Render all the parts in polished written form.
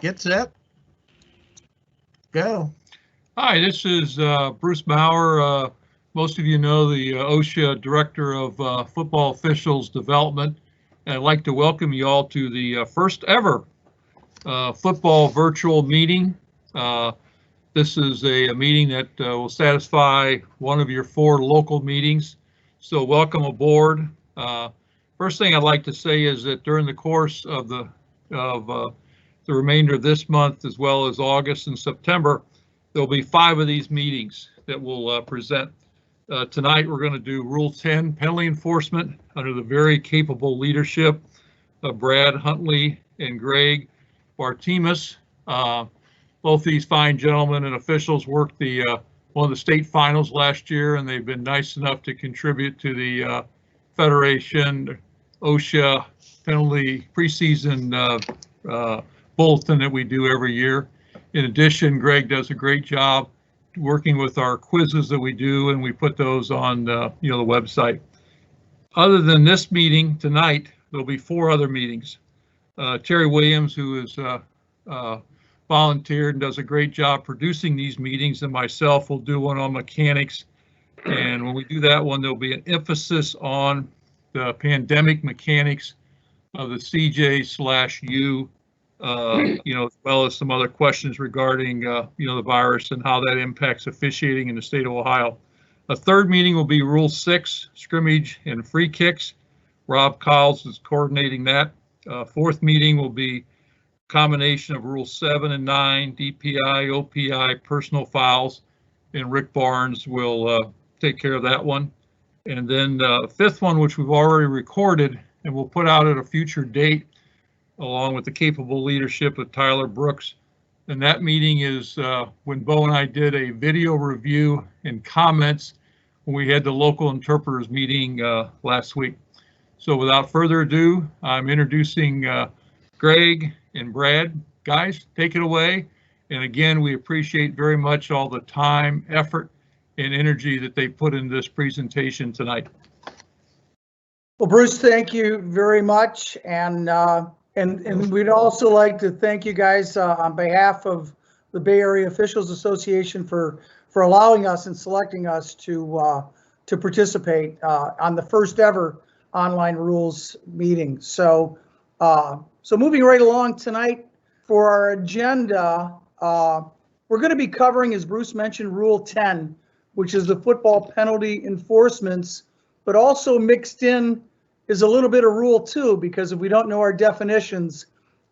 Get set. Go. Hi, this is Bruce Maurer. Most of you know the OHSAA Director of Football Officials Development. And I'd like to welcome you all to the first ever football virtual meeting. This is a meeting that will satisfy one of your 4 local meetings. So welcome aboard. First thing I'd like to say is that during the course of the remainder of this month, as well as August and September, there'll be 5 of these meetings that we'll present. Tonight, we're going to do Rule 10, penalty enforcement, under the very capable leadership of Brad Huntley and Greg Bartemes. Both these fine gentlemen and officials worked one of the state finals last year, and they've been nice enough to contribute to the Federation OHSAA penalty preseason bulletin that we do every year. In addition, Greg does a great job working with our quizzes that we do, and we put those on the website. Other than this meeting tonight, there'll be 4 other meetings. Terry Williams, who is volunteered and does a great job producing these meetings, and myself will do one on mechanics. And when we do that one, there'll be an emphasis on the pandemic mechanics of the CJ/U, as well as some other questions regarding, the virus and how that impacts officiating in the state of Ohio. A third meeting will be Rule 6, scrimmage and free kicks. Rob Cowles is coordinating that. Fourth meeting will be combination of Rule 7 and 9, DPI, OPI, personal fouls, and Rick Barnes will take care of that one. And then the 5th one, which we've already recorded and we'll put out at a future date, along with the capable leadership of Tyler Brooks. And that meeting is when Bo and I did a video review and comments when we had the local interpreters meeting last week. So without further ado, I'm introducing Greg and Brad. Guys, take it away. And again, we appreciate very much all the time, effort, and energy that they put in this presentation tonight. Well, Bruce, thank you very much. And we'd also like to thank you guys on behalf of the Bay Area Officials Association for allowing us and selecting us to participate on the first ever online rules meeting. So moving right along tonight for our agenda, we're going to be covering, as Bruce mentioned, Rule 10, which is the football penalty enforcements, but also mixed in is a little bit of Rule 2, because if we don't know our definitions,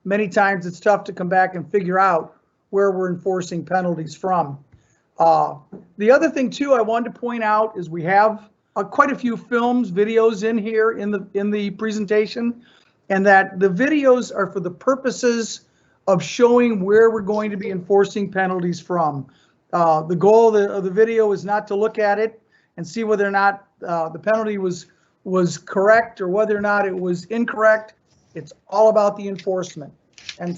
many times it's tough to come back and figure out where we're enforcing penalties from. The other thing too I wanted to point out is we have quite a few videos in here in the presentation, and that the videos are for the purposes of showing where we're going to be enforcing penalties from. The goal of the video is not to look at it and see whether or not the penalty was correct or whether or not it was incorrect. It's all about the enforcement. And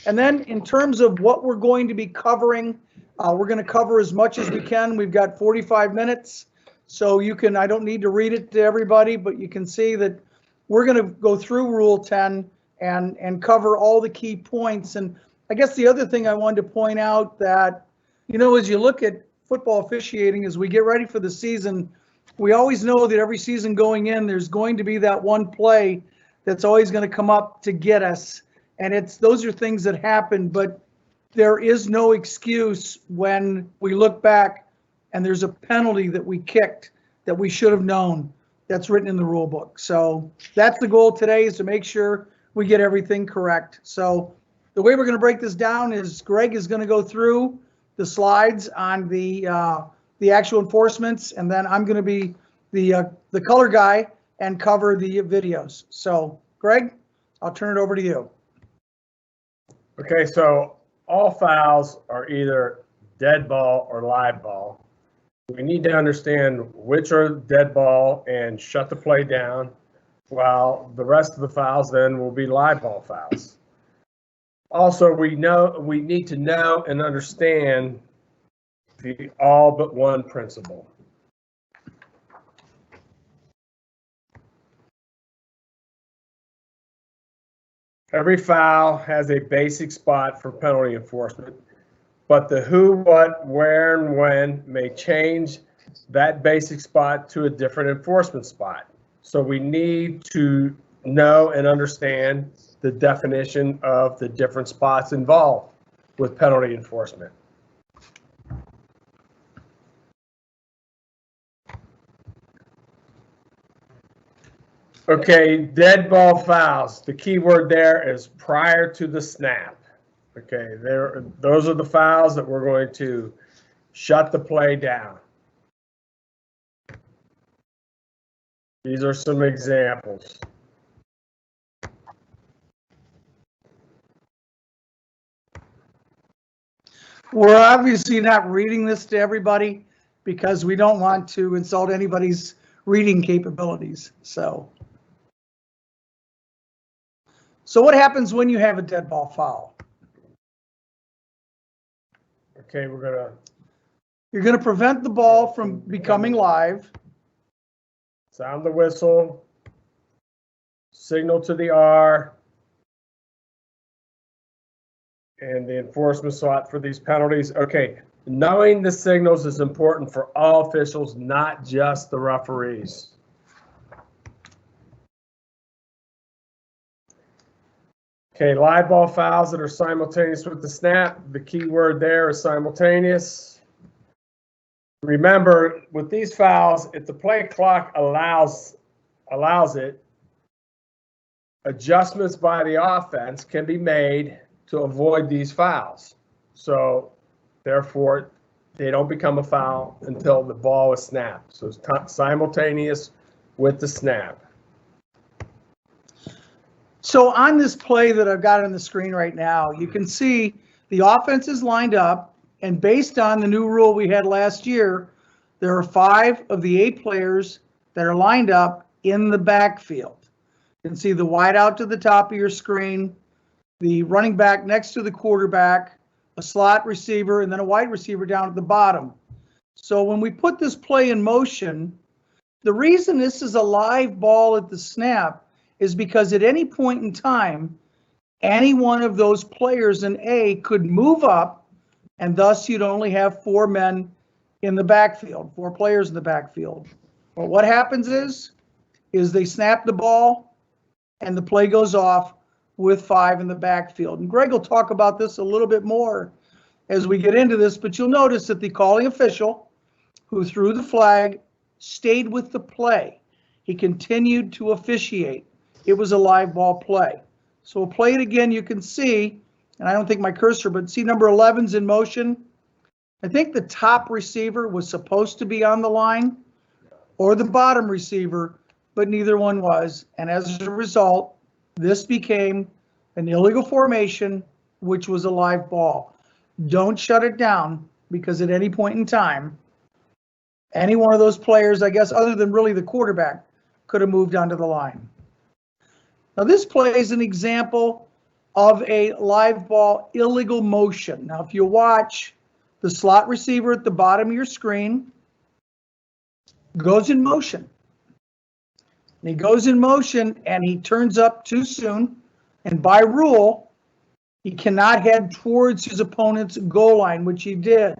then in terms of what we're going to be covering, we're going to cover as much as we can. We've got 45 minutes, so I don't need to read it to everybody, but you can see that we're going to go through Rule 10 and cover all the key points. And I guess the other thing I wanted to point out that, as you look at football officiating, as we get ready for the season, we always know that every season going in, there's going to be that one play that's always going to come up to get us. And those are things that happen, but there is no excuse when we look back and there's a penalty that we kicked that we should have known that's written in the rule book. So that's the goal today, is to make sure we get everything correct. So the way we're going to break this down is Greg is going to go through the slides on the actual enforcements, and then I'm going to be the color guy and cover the videos. So Greg, I'll turn it over to you. Okay, so all fouls are either dead ball or live ball. We need to understand which are dead ball and shut the play down, while the rest of the fouls then will be live ball fouls. Also, we need to know and understand the all but one principle. Every foul has a basic spot for penalty enforcement, but the who, what, where, and when may change that basic spot to a different enforcement spot. So we need to know and understand the definition of the different spots involved with penalty enforcement. Okay, dead ball fouls. The key word there is prior to the snap. Okay, those are the fouls that we're going to shut the play down. These are some examples. We're obviously not reading this to everybody because we don't want to insult anybody's reading capabilities. So what happens when you have a dead ball foul? Okay, You're gonna prevent the ball from becoming live. sound the whistle, signal to the R, and the enforcement sought for these penalties. Okay, knowing the signals is important for all officials, not just the referees. Okay, live ball fouls that are simultaneous with the snap. The key word there is simultaneous. Remember, with these fouls, if the play clock allows it, adjustments by the offense can be made to avoid these fouls. So, therefore, they don't become a foul until the ball is snapped. So it's simultaneous with the snap. So on this play that I've got on the screen right now, you can see the offense is lined up, and based on the new rule we had last year, there are 5 of the 8 players that are lined up in the backfield. You can see the wide out to the top of your screen, the running back next to the quarterback, a slot receiver, and then a wide receiver down at the bottom. So when we put this play in motion, the reason this is a live ball at the snap is because at any point in time, any one of those players in A could move up, and thus you'd only have 4 men in the backfield, 4 players in the backfield. Well, what happens is they snap the ball and the play goes off with 5 in the backfield. And Greg will talk about this a little bit more as we get into this, but you'll notice that the calling official who threw the flag stayed with the play. He continued to officiate. It was a live ball play. So we'll play it again. You can see, and I don't think my cursor, but see number 11's in motion. I think the top receiver was supposed to be on the line or the bottom receiver, but neither one was. And as a result, this became an illegal formation, which was a live ball. Don't shut it down, because at any point in time, any one of those players, I guess, other than really the quarterback, could have moved onto the line. Now this play is an example of a live ball illegal motion. Now if you watch, the slot receiver at the bottom of your screen goes in motion. And he goes in motion and he turns up too soon. And by rule, he cannot head towards his opponent's goal line, which he did.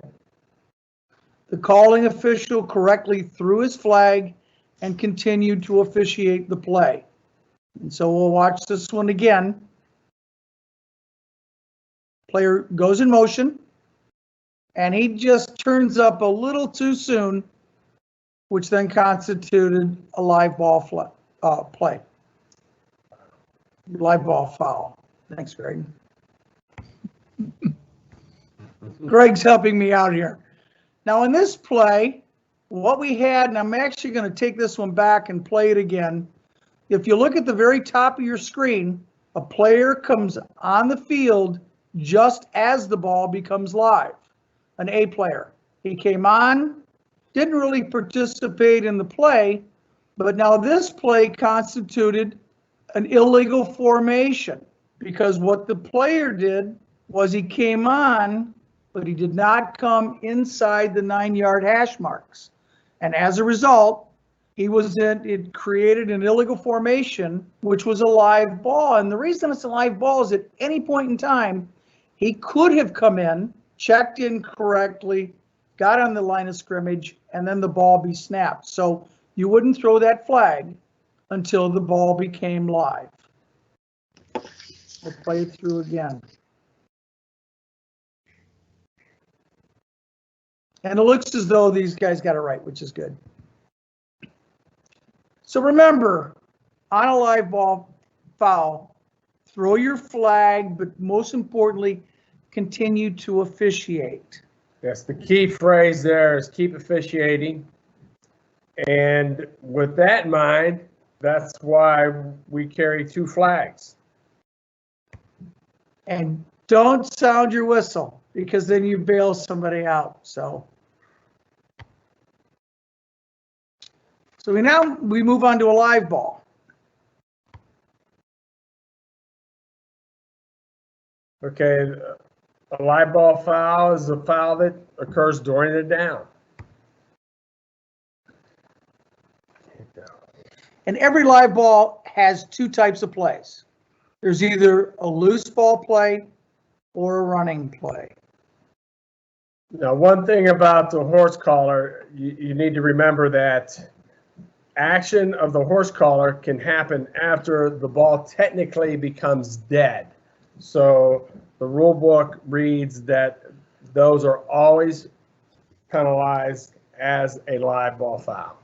The calling official correctly threw his flag and continued to officiate the play. And so we'll watch this one again. Player goes in motion, and he just turns up a little too soon, which then constituted a live ball play. Live ball foul. Thanks, Greg. Greg's helping me out here. Now in this play, what we had, and I'm actually going to take this one back and play it again. If you look at the very top of your screen, a player comes on the field just as the ball becomes live, an A player. He came on, didn't really participate in the play, but now this play constituted an illegal formation, because what the player did was he came on, but he did not come inside the 9-yard hash marks. And as a result, It created an illegal formation, which was a live ball. And the reason it's a live ball is at any point in time, he could have come in, checked in correctly, got on the line of scrimmage, and then the ball be snapped. So you wouldn't throw that flag until the ball became live. We'll play it through again. And it looks as though these guys got it right, which is good. So remember, on a live ball foul, throw your flag, but most importantly, continue to officiate. Yes, the key phrase there is keep officiating. And with that in mind, that's why we carry 2 flags. And don't sound your whistle, because then you bail somebody out. So we move on to a live ball. Okay, a live ball foul is a foul that occurs during the down. And every live ball has 2 types of plays. There's either a loose ball play or a running play. Now, one thing about the horse collar, you need to remember that action of the horse collar can happen after the ball technically becomes dead. So the rule book reads that those are always penalized as a live ball foul.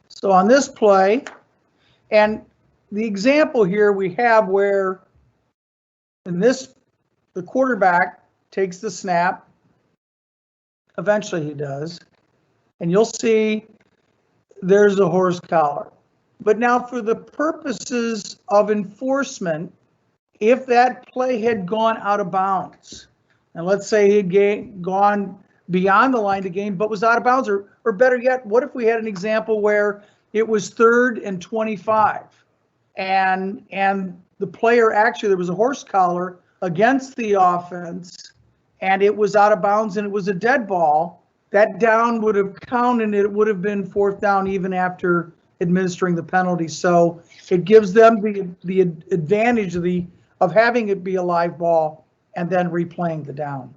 So on this play, and the example here we have where in this, the quarterback takes the snap. Eventually he does. And you'll see there's a horse collar. But now for the purposes of enforcement, if that play had gone out of bounds, and let's say he'd gone beyond the line to gain, but was out of bounds, or better yet, what if we had an example where it was 3rd and 25, and the player actually, there was a horse collar against the offense, and it was out of bounds and it was a dead ball, that down would have counted and it would have been 4th down even after administering the penalty. So it gives them the advantage of having it be a live ball and then replaying the down.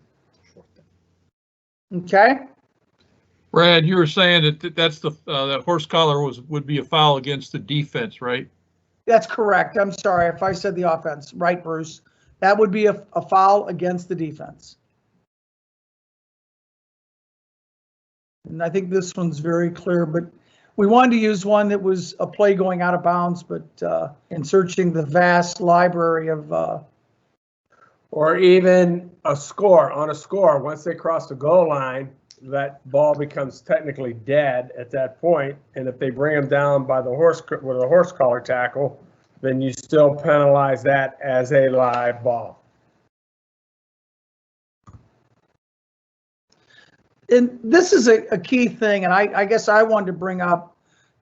Okay. Brad, you were saying that that's that horse collar would be a foul against the defense, right? That's correct. I'm sorry if I said the offense. Right, Bruce. That would be a foul against the defense. And I think this one's very clear, but we wanted to use one that was a play going out of bounds, but in searching the vast library of Or even a score, on a score, once they cross the goal line, that ball becomes technically dead at that point. And if they bring them down by the horse with a horse collar tackle, then you still penalize that as a live ball. And this is a key thing, and I guess I wanted to bring up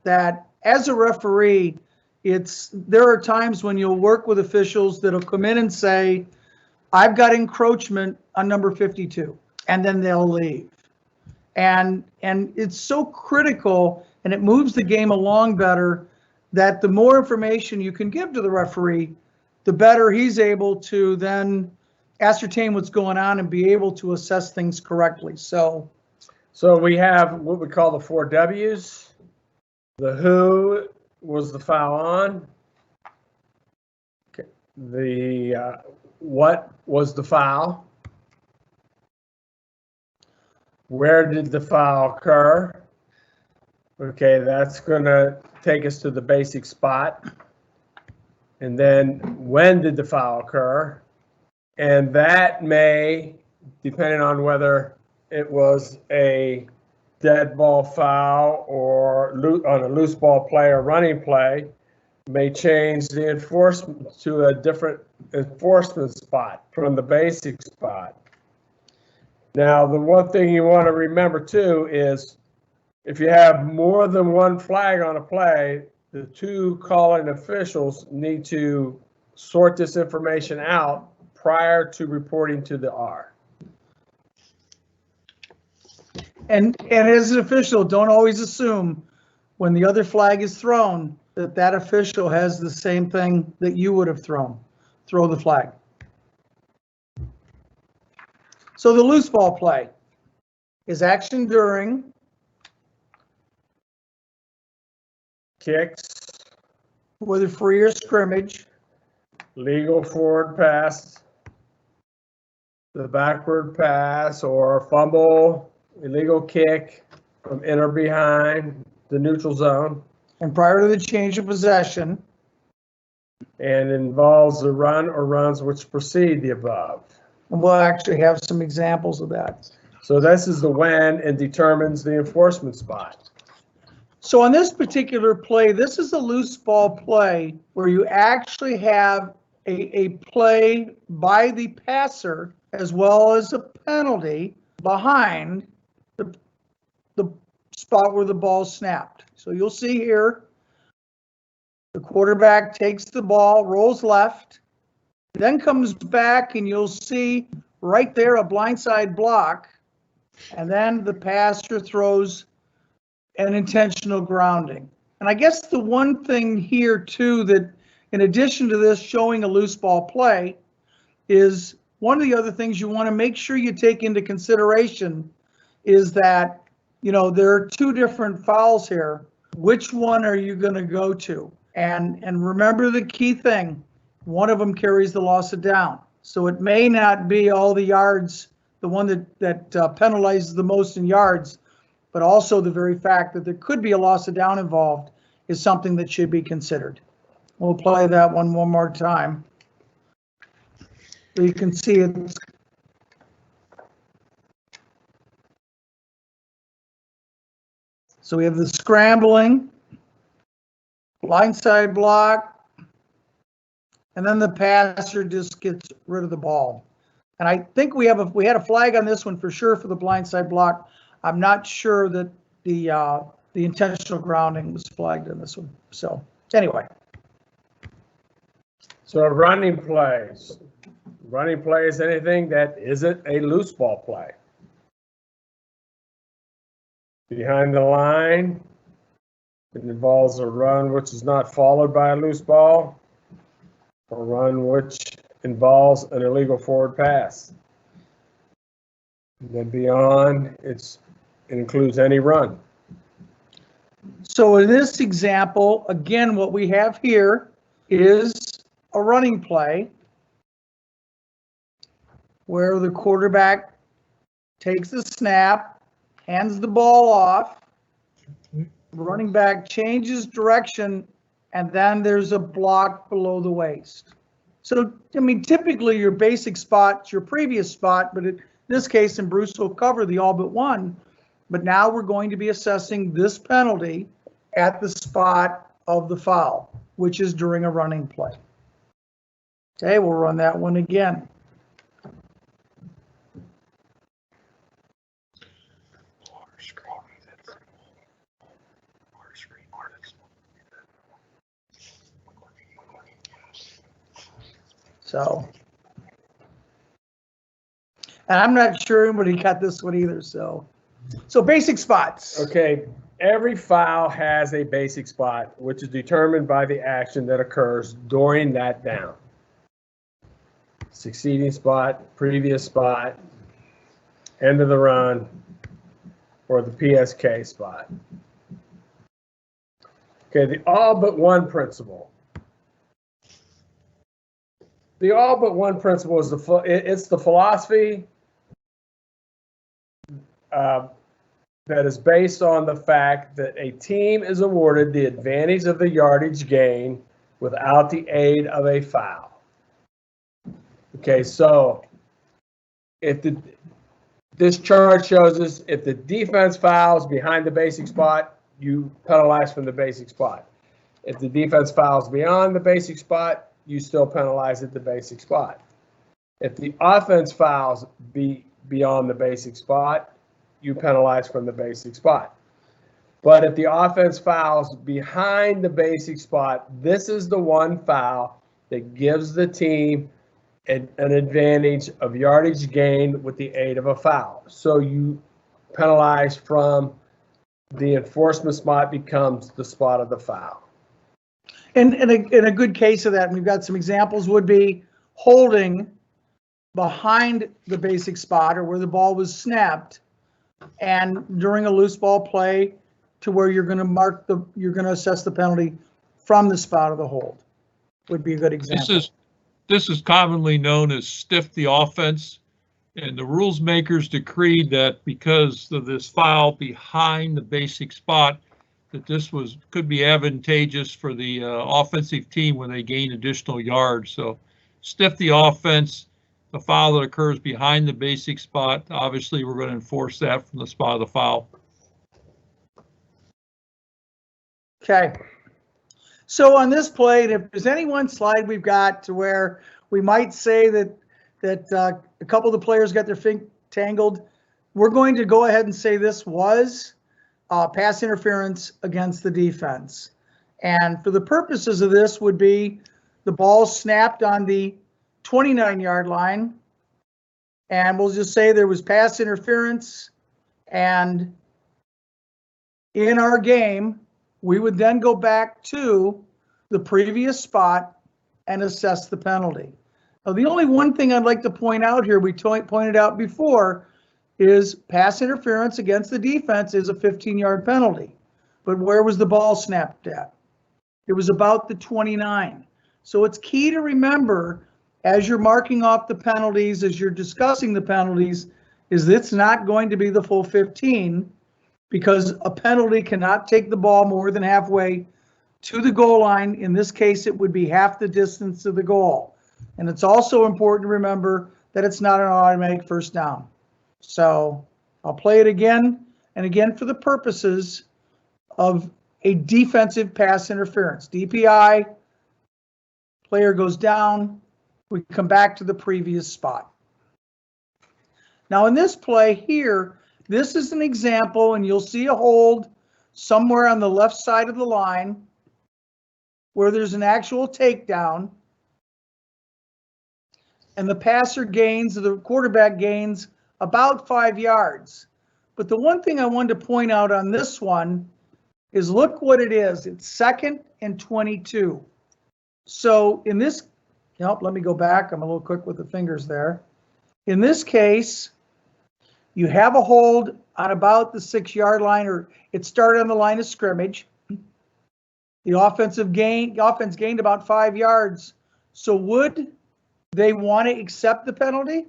that as a referee, there are times when you'll work with officials that'll come in and say, I've got encroachment on number 52, and then they'll leave. And it's so critical, and it moves the game along better, that the more information you can give to the referee, the better he's able to then ascertain what's going on and be able to assess things correctly. So we have what we call the 4 W's. The who was the foul on. Okay. The what was the foul? Where did the foul occur? Okay, that's going to take us to the basic spot. And then when did the foul occur? And that may, depending on whether it was a dead ball foul or on a loose ball play or running play, may change the enforcement to a different enforcement spot from the basic spot. Now, the one thing you want to remember too is if you have more than one flag on a play, the 2 calling officials need to sort this information out prior to reporting to the R. And as an official, don't always assume when the other flag is thrown that that official has the same thing that you would have thrown. Throw the flag. So the loose ball play is action during Kicks, whether free or scrimmage, legal forward pass, the backward pass or fumble, illegal kick from in or behind the neutral zone, and prior to the change of possession, and involves the run or runs which precede the above. and we'll actually have some examples of that. So this is the when and determines the enforcement spot. So on this particular play, this is a loose ball play where you actually have a play by the passer as well as a penalty behind the spot where the ball snapped. So you'll see here, the quarterback takes the ball, rolls left, then comes back, and you'll see right there a blindside block, and then the passer throws an intentional grounding. And I guess the one thing here too, that in addition to this showing a loose ball play, is one of the other things you want to make sure you take into consideration is that, you know, there are two different fouls here. Which one are you going to go to? And remember the key thing, one of them carries the loss of down. So it may not be all the yards, the one that penalizes the most in yards, but also the very fact that there could be a loss of down involved is something that should be considered. We'll play that one more time. So you can see it. So we have the scrambling, blindside block, and then the passer just gets rid of the ball. And I think we had a flag on this one for sure for the blindside block. I'm not sure that the intentional grounding was flagged in this one. So anyway. So running plays. Running play is anything that isn't a loose ball play. Behind the line, it involves a run which is not followed by a loose ball, a run which involves an illegal forward pass. And then beyond, it includes any run. So in this example, again, what we have here is a running play where the quarterback takes the snap, hands the ball off, the running back changes direction, and then there's a block below the waist. So, I mean, typically your basic spot's your previous spot, but in this case, and Bruce will cover the all but one, but now we're going to be assessing this penalty at the spot of the foul, which is during a running play. Okay, we'll run that one again. So, and I'm not sure anybody got this one either. So basic spots. Okay, every foul has a basic spot, which is determined by the action that occurs during that down. Succeeding spot, previous spot, end of the run, or the PSK spot. Okay, the all but one principle. The all but one principle is it's the philosophy that is based on the fact that a team is awarded the advantage of the yardage gain without the aid of a foul. Okay, so if this chart shows us if the defense fouls behind the basic spot, you penalize from the basic spot. If the defense fouls beyond the basic spot, you still penalize at the basic spot. If the offense fouls beyond the basic spot, you penalize from the basic spot. But if the offense fouls behind the basic spot, this is the one foul that gives the team an advantage of yardage gained with the aid of a foul. So you penalized from the enforcement spot becomes the spot of the foul. And a good case of that, and we've got some examples, would be holding behind the basic spot or where the ball was snapped, and during a loose ball play to where you're going to assess the penalty from the spot of the hold would be a good example. This is commonly known as stiff the offense, and the rules makers decreed that because of this foul behind the basic spot, that this could be advantageous for the offensive team when they gain additional yards. So stiff the offense, the foul that occurs behind the basic spot, obviously we're going to enforce that from the spot of the foul. Okay. So on this play, if there's any one slide we've got to where we might say that a couple of the players got their feet tangled, we're going to go ahead and say this was pass interference against the defense. And for the purposes of this would be the ball snapped on the 29-yard line, and we'll just say there was pass interference, and in our game, we would then go back to the previous spot and assess the penalty. Now, the only one thing I'd like to point out here, we pointed out before, is pass interference against the defense is a 15-yard penalty. But where was the ball snapped at? It was about the 29. So it's key to remember as you're marking off the penalties, as you're discussing the penalties, is it's not going to be the full 15, because a penalty cannot take the ball more than halfway to the goal line. In this case, it would be half the distance to the goal. And it's also important to remember that it's not an automatic first down. So I'll play it again and again for the purposes of a defensive pass interference. DPI, player goes down, we come back to the previous spot. Now in this play here, this is an example, and you'll see a hold somewhere on the left side of the line where there's an actual takedown, and the passer gains, the quarterback gains about 5 yards. But the one thing I wanted to point out on this one is look what it is. It's 2nd and 22. So in this, let me go back. I'm a little quick with the fingers there. In this case, you have a hold on about the 6-yard line, or it started on the line of scrimmage. The offense gained about 5 yards. So would they want to accept the penalty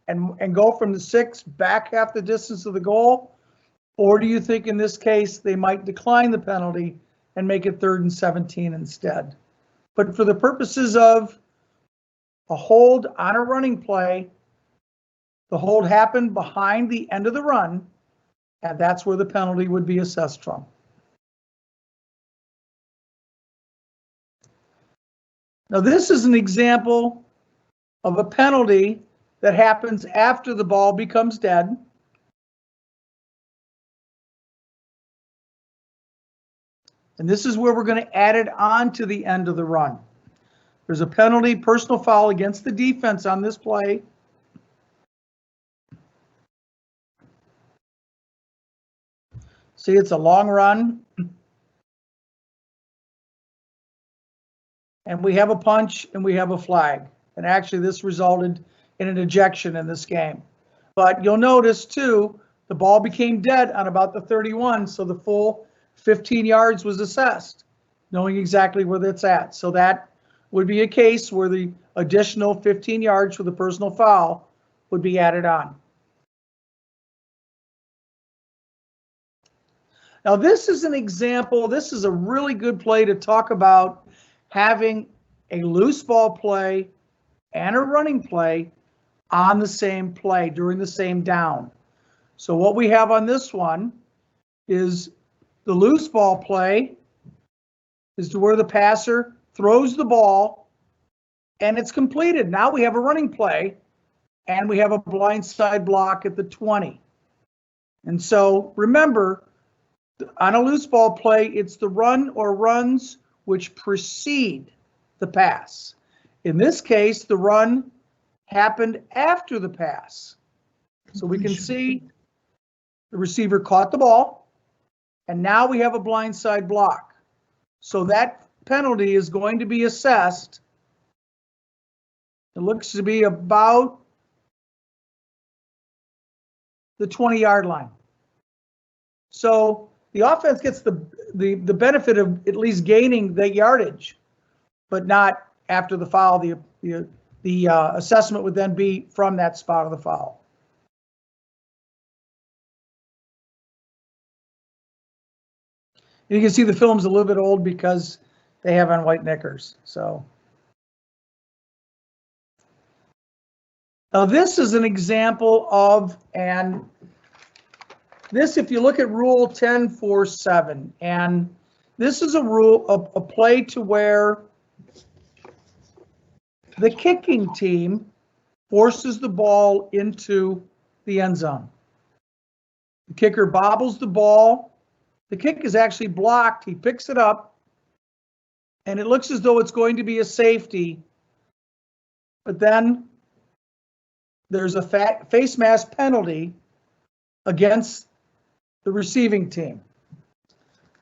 and go from the 6 back half the distance of the goal? Or do you think in this case they might decline the penalty and make it 3rd and 17 instead? But for the purposes of a hold on a running play, the hold happened behind the end of the run, and that's where the penalty would be assessed from. Now this is an example of a penalty that happens after the ball becomes dead. And this is where we're going to add it on to the end of the run. There's a penalty, personal foul against the defense on this play. See, it's a long run. And we have a punch and we have a flag. And actually this resulted in an ejection in this game. But you'll notice too, the ball became dead on about the 31, so the full 15 yards was assessed, knowing exactly where that's at. So that would be a case where the additional 15 yards for the personal foul would be added on. Now this is an example, this is a really good play to talk about having a loose ball play and a running play on the same play during the same down. So what we have on this one is the loose ball play is to where the passer throws the ball and it's completed. Now we have a running play and we have a blindside block at the 20. And so remember, on a loose ball play, it's the run or runs which precede the pass. In this case, the run happened after the pass. So we can see the receiver caught the ball, and now we have a blindside block. So that penalty is going to be assessed. It looks to be about the 20-yard line. So the offense gets the benefit of at least gaining the yardage, but not after the foul. The assessment would then be from that spot of the foul. You can see the film's a little bit old because they have on white knickers. So now this is an example of, and this, if you look at Rule 10.4.7, and this is a rule, a play to where the kicking team forces the ball into the end zone. The kicker bobbles the ball. The kick is actually blocked. He picks it up, and it looks as though it's going to be a safety. But then there's a face mask penalty against the receiving team.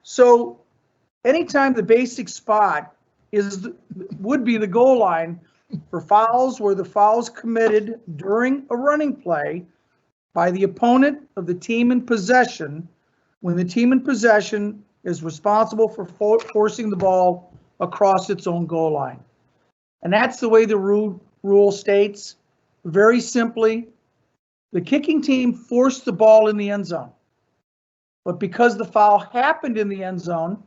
So anytime the basic spot would be the goal line for fouls where the foul's committed during a running play by the opponent of the team in possession, when the team in possession is responsible for forcing the ball across its own goal line. And that's the way the rule states. Very simply, the kicking team forced the ball in the end zone. But because the foul happened in the end zone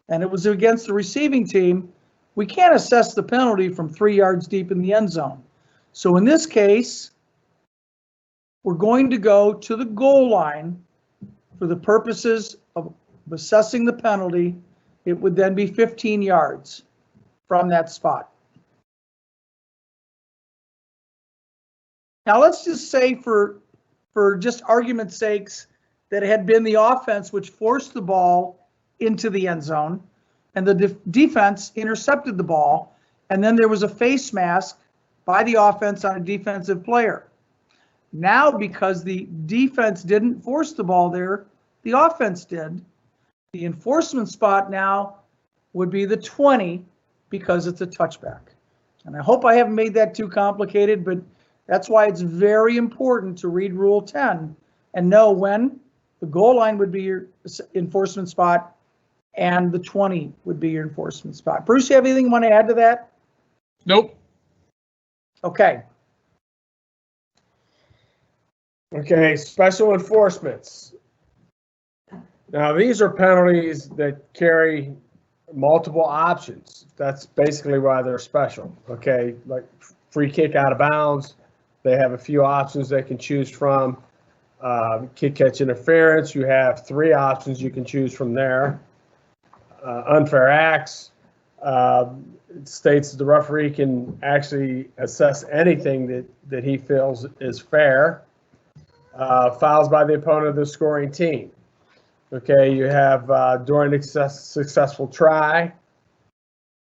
and it was against the receiving team, we can't assess the penalty from 3 yards deep in the end zone. So in this case, we're going to go to the goal line for the purposes of assessing the penalty. It would then be 15 yards from that spot. Now let's just say for just argument's sakes that it had been the offense which forced the ball into the end zone and the defense intercepted the ball, and then there was a face mask by the offense on a defensive player. Now, because the defense didn't force the ball there, the offense did. The enforcement spot now would be the 20 because it's a touchback. And I hope I haven't made that too complicated, but that's why it's very important to read Rule 10 and know when the goal line would be your enforcement spot and the 20 would be your enforcement spot. Bruce, you have anything you want to add to that? Nope. Okay. Okay, special enforcements. Now, these are penalties that carry multiple options. That's basically why they're special. Okay, like free kick out of bounds. They have a few options they can choose from. Kick catch interference, you have 3 options you can choose from there. Unfair acts, it states the referee can actually assess anything that he feels is fair. Fouls by the opponent of the scoring team. Okay, you have during a successful try,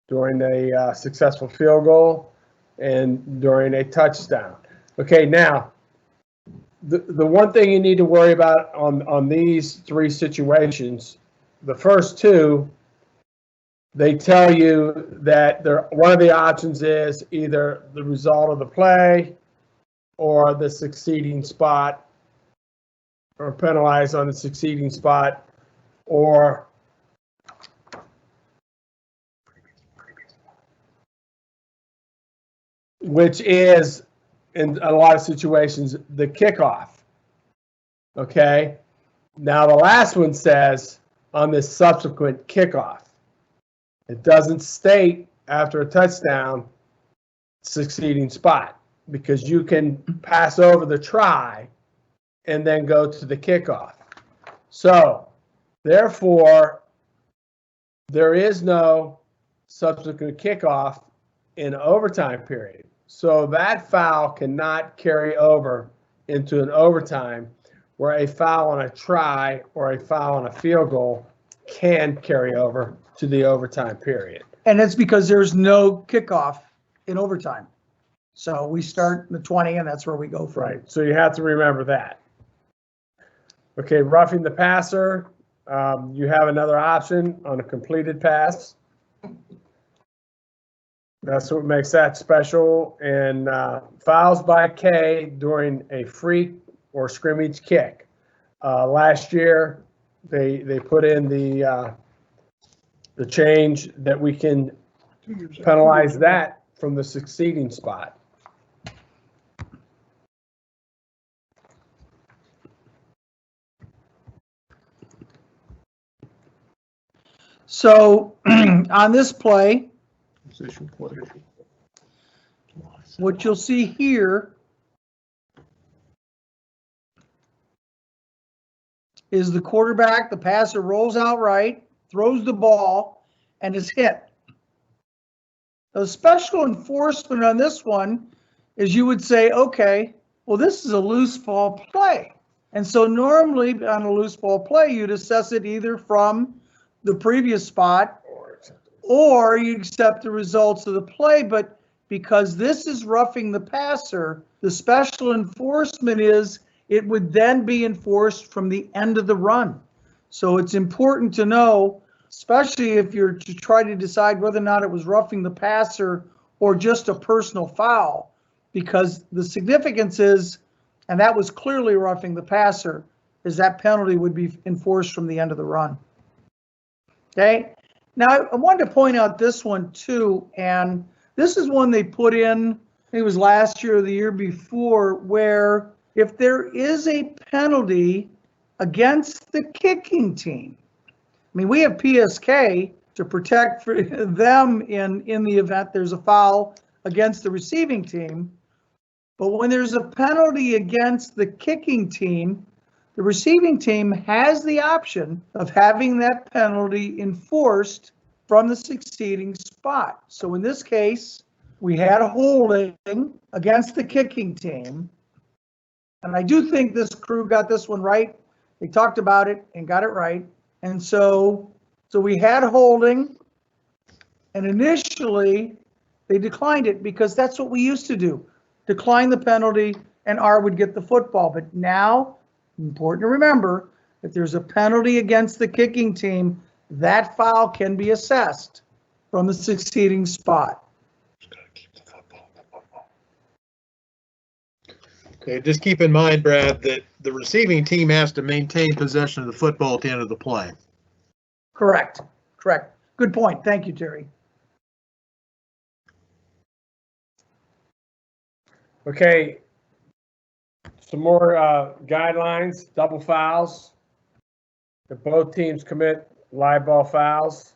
during a successful field goal, and during a touchdown. Okay, now, the one thing you need to worry about on these 3 situations, the first 2, they tell you that one of the options is either the result of the play or the succeeding spot, or penalized on the succeeding spot, or which is, in a lot of situations, the kickoff. Okay, now the last one says on this subsequent kickoff. It doesn't state after a touchdown succeeding spot, because you can pass over the try and then go to the kickoff. So therefore, there is no subsequent kickoff in overtime period. So that foul cannot carry over into an overtime, where a foul on a try or a foul on a field goal can carry over to the overtime period. And it's because there's no kickoff in overtime. So we start in the 20 and that's where we go from. Right, so you have to remember that. Okay, roughing the passer, you have another option on a completed pass. That's what makes that special. And fouls by K during a free or scrimmage kick. Last year, they put in the change that we can penalize that from the succeeding spot. So on this play, what you'll see here is the quarterback, the passer rolls out right, throws the ball, and is hit. The special enforcement on this one is you would say, okay, well, this is a loose ball play. And so normally on a loose ball play, you'd assess it either from the previous spot or you accept the results of the play. But because this is roughing the passer, the special enforcement is it would then be enforced from the end of the run. So it's important to know, especially if you're to try to decide whether or not it was roughing the passer or just a personal foul, because the significance is, and that was clearly roughing the passer, is that penalty would be enforced from the end of the run. Okay, now I wanted to point out this one too, and this is one they put in, it was last year or the year before, where if there is a penalty against the kicking team, I mean, we have PSK to protect for them in the event there's a foul against the receiving team, but when there's a penalty against the kicking team, the receiving team has the option of having that penalty enforced from the succeeding spot. So in this case, we had a holding against the kicking team. And I do think this crew got this one right. They talked about it and got it right. And so we had a holding, and initially they declined it because that's what we used to do. Decline the penalty and R would get the football. But now, important to remember, if there's a penalty against the kicking team, that foul can be assessed from the succeeding spot. Okay, just keep in mind, Brad, that the receiving team has to maintain possession of the football at the end of the play. Correct. Correct. Good point. Thank you, Terry. Okay, some more guidelines, double fouls. If both teams commit live ball fouls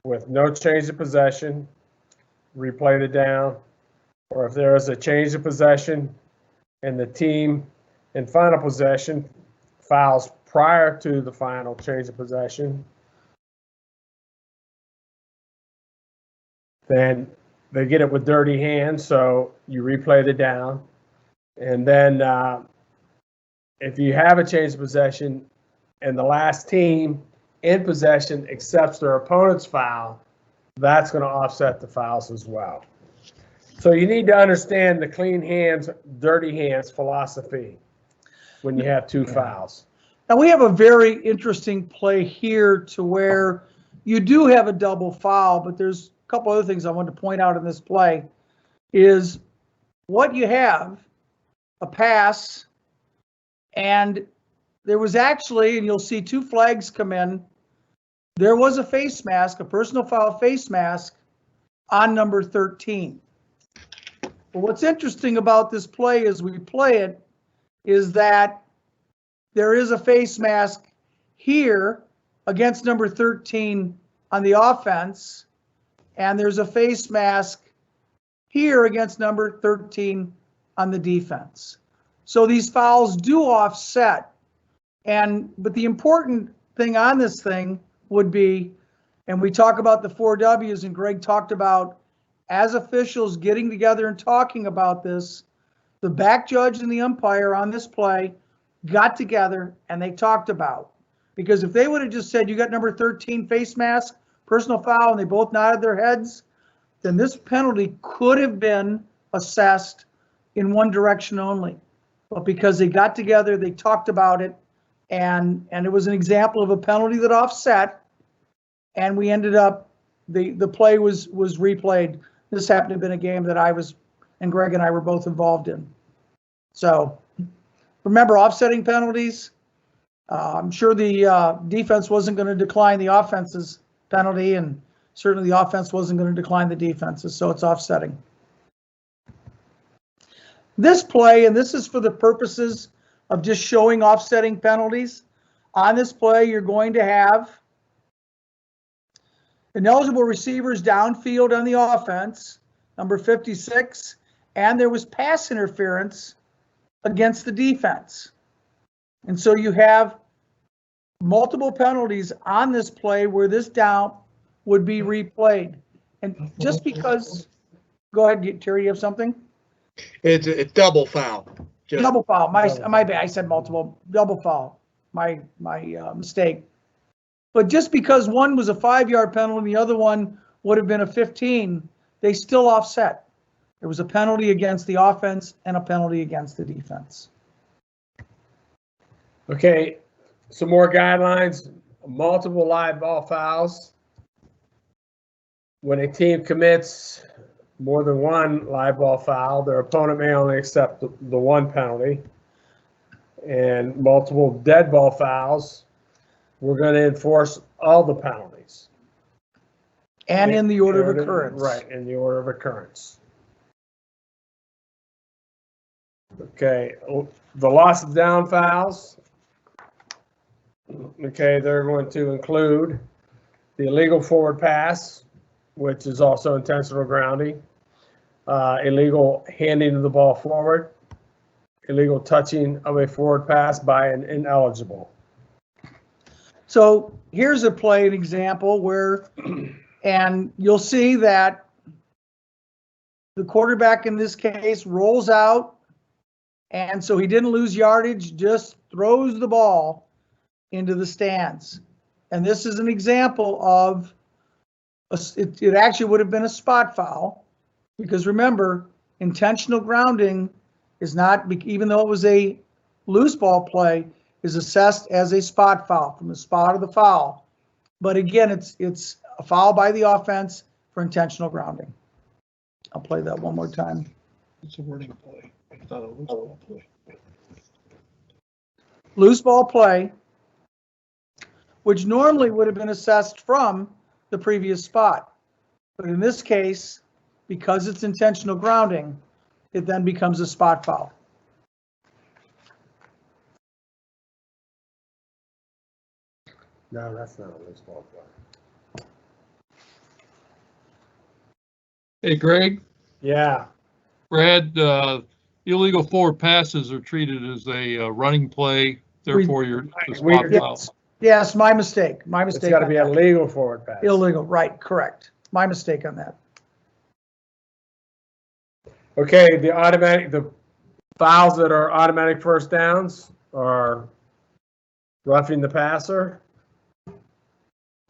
with no change of possession, replay the down, or if there is a change of possession and the team in final possession fouls prior to the final change of possession, then they get it with dirty hands, so you replay the down. And then if you have a change of possession and the last team in possession accepts their opponent's foul, that's going to offset the fouls as well. So you need to understand the clean hands, dirty hands philosophy when you have two fouls. Now we have a very interesting play here to where you do have a double foul, but there's a couple other things I wanted to point out in this play is what you have, a pass, and there was actually, and you'll see two flags come in, there was a face mask, a personal foul face mask on number 13. But what's interesting about this play as we play it is that there is a face mask here against number 13 on the offense, and there's a face mask here against number 13 on the defense. So these fouls do offset. But the important thing on this thing would be, and we talk about the 4 W's, and Greg talked about as officials getting together and talking about this, the back judge and the umpire on this play got together and they talked about. Because if they would have just said, you got number 13 face mask, personal foul, and they both nodded their heads, then this penalty could have been assessed in one direction only. But because they got together, they talked about it, and it was an example of a penalty that offset, and we ended up, the play was replayed. This happened to have been a game that and Greg and I were both involved in. So remember, offsetting penalties, I'm sure the defense wasn't going to decline the offense's penalty, and certainly the offense wasn't going to decline the defense's, so it's offsetting. This play, and this is for the purposes of just showing offsetting penalties. On this play, you're going to have ineligible receivers downfield on the offense, number 56, and there was pass interference against the defense. And so you have multiple penalties on this play where this down would be replayed. And just because, go ahead, Terry, you have something? It's a double foul. Double foul. My bad. I said multiple. Double foul. My mistake. But just because one was a 5-yard penalty and the other one would have been a 15, they still offset. There was a penalty against the offense and a penalty against the defense. Okay, some more guidelines. Multiple live ball fouls. When a team commits more than one live ball foul, their opponent may only accept the one penalty. And multiple dead ball fouls, we're going to enforce all the penalties. And in the order of occurrence. Right, in the order of occurrence. Okay, the loss of down fouls. Okay, they're going to include the illegal forward pass, which is also intentional grounding, illegal handing of the ball forward, illegal touching of a forward pass by an ineligible. So here's a play, an example where, and you'll see that the quarterback in this case rolls out, and so he didn't lose yardage, just throws the ball into the stands. And this is an example of, it actually would have been a spot foul, because remember, intentional grounding is not, even though it was a loose ball play, is assessed as a spot foul from the spot of the foul. But again, it's a foul by the offense for intentional grounding. I'll play that one more time. It's a wording play. It's not a loose ball play. Loose ball play, which normally would have been assessed from the previous spot. But in this case, because it's intentional grounding, it then becomes a spot foul. No, that's not a loose ball play. Hey, Greg, Yeah. Brad, illegal forward passes are treated as a running play, therefore you're the spot foul. Yes, my mistake. My mistake. It's got to be a legal forward pass. Illegal, right, correct. My mistake on that. Okay, the fouls that are automatic first downs are roughing the passer,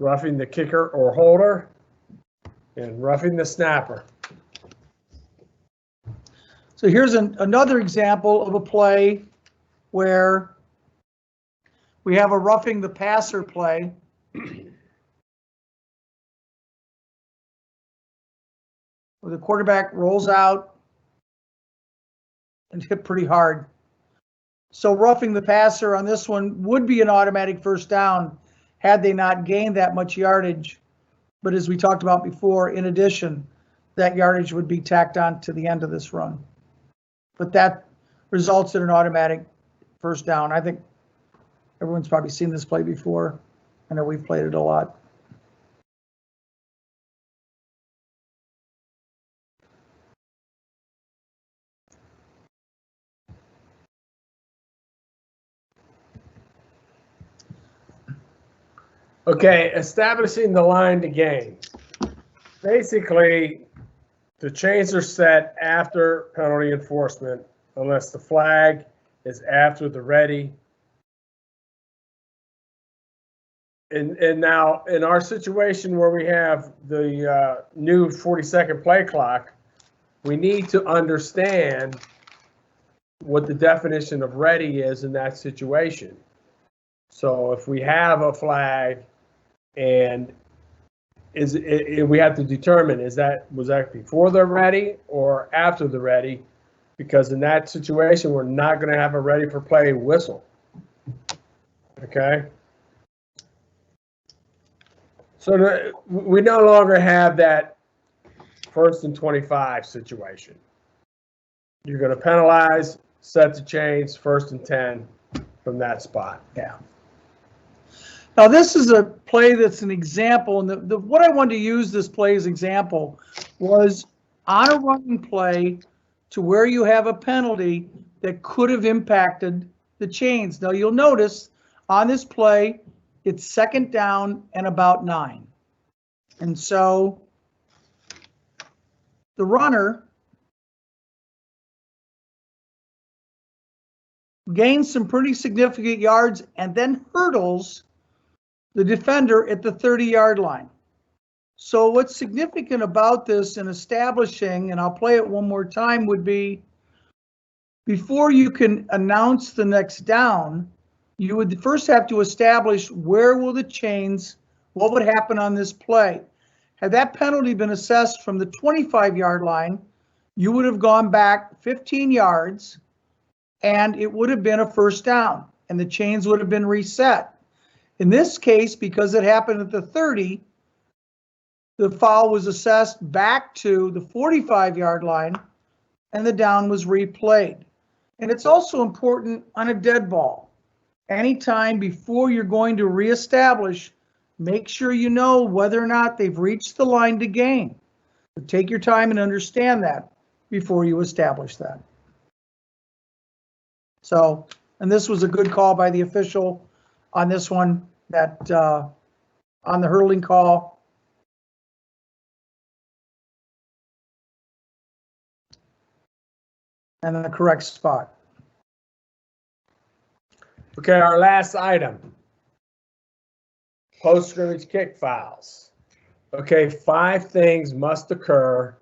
roughing the kicker or holder, and roughing the snapper. So here's another example of a play where we have a roughing the passer play. Where the quarterback rolls out and hit pretty hard. So roughing the passer on this one would be an automatic first down had they not gained that much yardage. But as we talked about before, in addition, that yardage would be tacked on to the end of this run. But that results in an automatic first down. I think everyone's probably seen this play before. I know we've played it a lot. Okay, establishing the line to gain. Basically, the chains are set after penalty enforcement unless the flag is after the ready. And now in our situation where we have the new 40-second play clock, we need to understand what the definition of ready is in that situation. So if we have a flag and we have to determine, was that before they're ready or after they're ready? Because in that situation, we're not going to have a ready for play whistle. Okay. So we no longer have that 1st and 25 situation. You're going to penalize, set the chains, 1st and 10 from that spot. Yeah. Now this is a play that's an example, and what I wanted to use this play as example was on a running play to where you have a penalty that could have impacted the chains. Now you'll notice on this play, it's 2nd down and about 9. And so the runner gains some pretty significant yards and then hurdles the defender at the 30-yard line. So what's significant about this in establishing, and I'll play it one more time, would be before you can announce the next down, you would first have to establish where will the chains, what would happen on this play. Had that penalty been assessed from the 25-yard line, you would have gone back 15 yards and it would have been a 1st down and the chains would have been reset. In this case, because it happened at the 30, the foul was assessed back to the 45-yard line and the down was replayed. And it's also important on a dead ball. Anytime before you're going to reestablish, make sure you know whether or not they've reached the line to gain. But take your time and understand that before you establish that. So, and this was a good call by the official on this one, that on the hurling call. And in the correct spot. Okay, our last item. Post-scrimmage kick fouls. Okay, 5 things must occur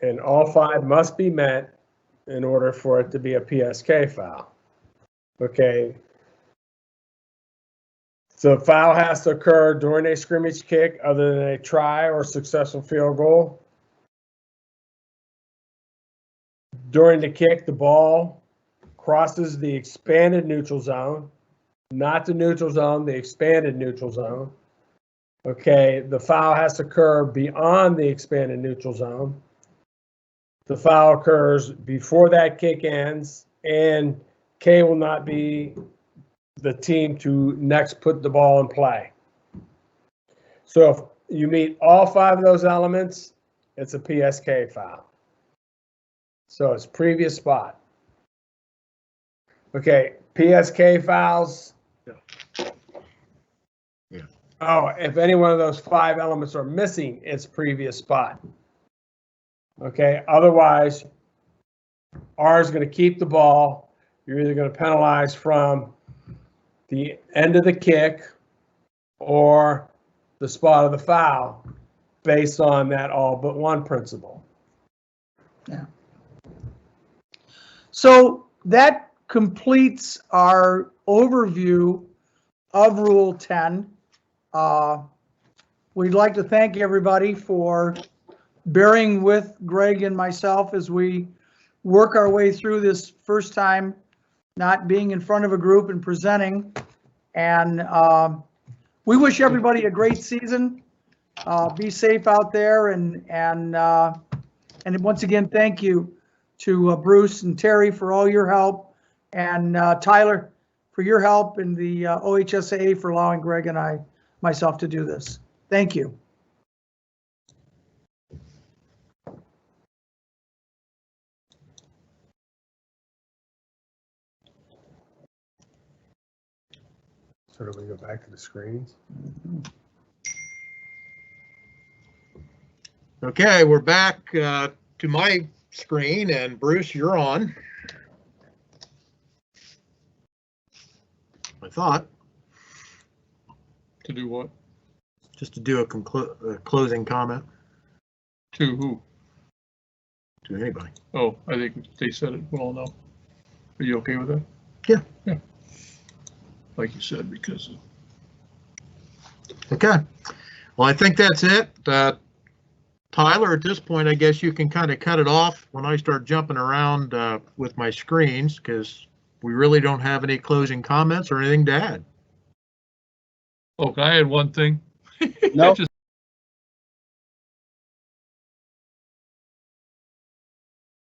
and all 5 must be met in order for it to be a PSK foul. Okay. So foul has to occur during a scrimmage kick other than a try or successful field goal. During the kick, the ball crosses the expanded neutral zone, not the neutral zone, the expanded neutral zone. Okay, the foul has to occur beyond the expanded neutral zone. The foul occurs before that kick ends, and K will not be the team to next put the ball in play. So if you meet all 5 of those elements, it's a PSK foul. So it's previous spot. Okay, PSK fouls. Yeah. Oh, if any one of those 5 elements are missing, it's previous spot. Okay, otherwise, R is going to keep the ball. You're either going to penalize from the end of the kick or the spot of the foul based on that all but one principle. Yeah. So that completes our overview of Rule 10. We'd like to thank everybody for bearing with Greg and myself as we work our way through this first time not being in front of a group and presenting. And we wish everybody a great season. Be safe out there, and once again, thank you to Bruce and Terry for all your help, and Tyler for your help, and the OHSAA for allowing Greg and myself to do this. Thank you. So do we go back to the screens? Okay, we're back to my screen, and Bruce, you're on. I thought. To do what? Just to do a closing comment. To who? To anybody. Oh, I think they said it. We'll all know. Are you okay with that? Yeah. Yeah. like you said, because of. Okay. Well, I think that's it. Tyler, at this point, I guess you can kind of cut it off when I start jumping around with my screens, because we really don't have any closing comments or anything to add. Oh, can I add one thing? Nope. Just